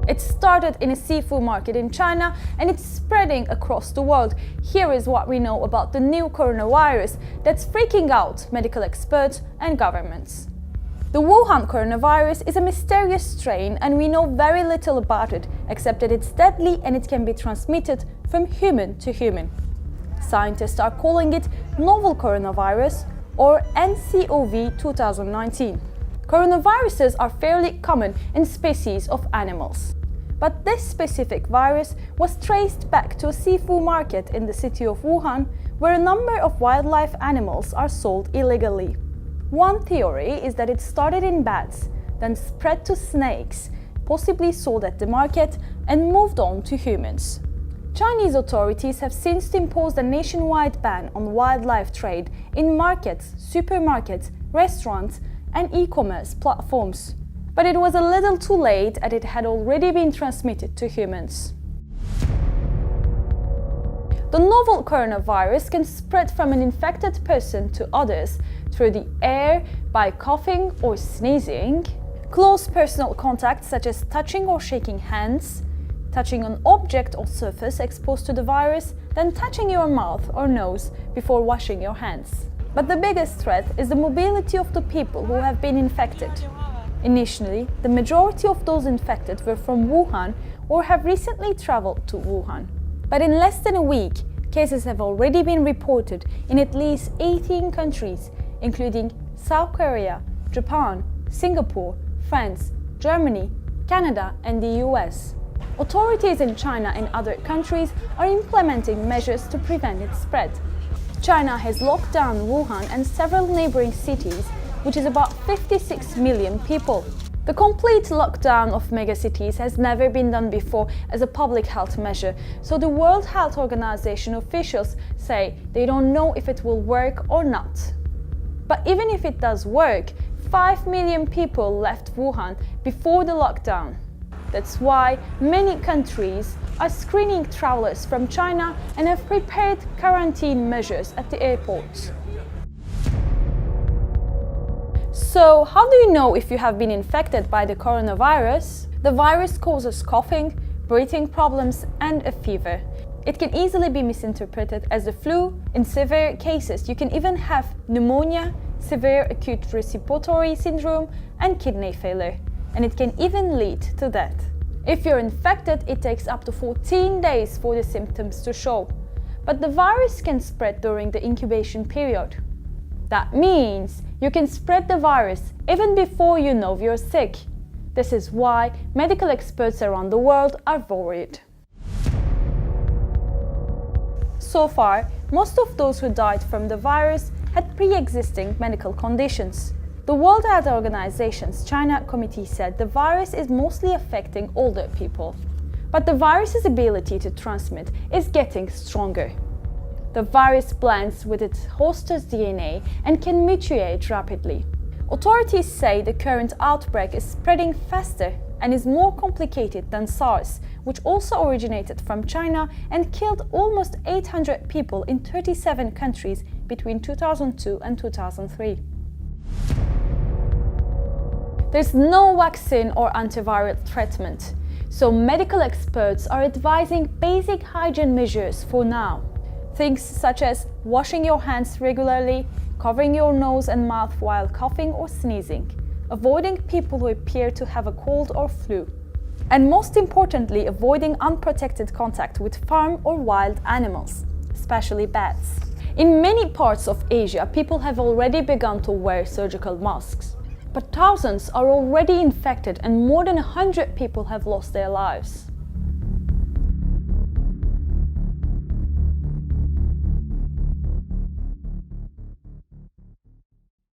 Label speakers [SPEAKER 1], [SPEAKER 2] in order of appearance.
[SPEAKER 1] It started in a seafood market in China and it's spreading across the world. Here is what we know about the new coronavirus that's freaking out medical experts and governments. The Wuhan coronavirus is a mysterious strain and we know very little about it, except that it's deadly and it can be transmitted from human to human. Scientists are calling it novel coronavirus or nCoV 2019. Coronaviruses are fairly common in species of animals. But this specific virus was traced back to a seafood market in the city of Wuhan, where a number of wildlife animals are sold illegally. One theory is that it started in bats, then spread to snakes, possibly sold at the market, and moved on to humans. Chinese authorities have since imposed a nationwide ban on wildlife trade in markets, supermarkets, restaurants, and e-commerce platforms. But it was a little too late as it had already been transmitted to humans. The novel coronavirus can spread from an infected person to others through the air, by coughing or sneezing, close personal contact such as touching or shaking hands, touching an object or surface exposed to the virus, then touching your mouth or nose before washing your hands. But the biggest threat is the mobility of the people who have been infected. Initially, the majority of those infected were from Wuhan or have recently traveled to Wuhan. But in less than a week, cases have already been reported in at least 18 countries, including South Korea, Japan, Singapore, France, Germany, Canada, and the US. Authorities in China and other countries are implementing measures to prevent its spread. China has locked down Wuhan and several neighboring cities, which is about 56 million people. The complete lockdown of megacities has never been done before as a public health measure, so the World Health Organization officials say they don't know if it will work or not. But even if it does work, 5 million people left Wuhan before the lockdown. That's why many countries are screening travelers from China and have prepared quarantine measures at the airports. So, how do you know if you have been infected by the coronavirus? The virus causes coughing, breathing problems, and a fever. It can easily be misinterpreted as the flu. In severe cases, you can even have pneumonia, severe acute respiratory syndrome, and kidney failure. And it can even lead to death. If you're infected, it takes up to 14 days for the symptoms to show. But the virus can spread during the incubation period. That means you can spread the virus even before you know you're sick. This is why medical experts around the world are worried. So far, most of those who died from the virus had pre-existing medical conditions. The World Health Organization's China committee said the virus is mostly affecting older people. But the virus's ability to transmit is getting stronger. The virus blends with its host's DNA and can mutate rapidly. Authorities say the current outbreak is spreading faster and is more complicated than SARS, which also originated from China and killed almost 800 people in 37 countries between 2002 and 2003. There's no vaccine or antiviral treatment, so medical experts are advising basic hygiene measures for now. Things such as washing your hands regularly, covering your nose and mouth while coughing or sneezing, avoiding people who appear to have a cold or flu, and most importantly, avoiding unprotected contact with farm or wild animals, especially bats. In many parts of Asia, people have already begun to wear surgical masks. But thousands are already infected and more than 100 people have lost their lives.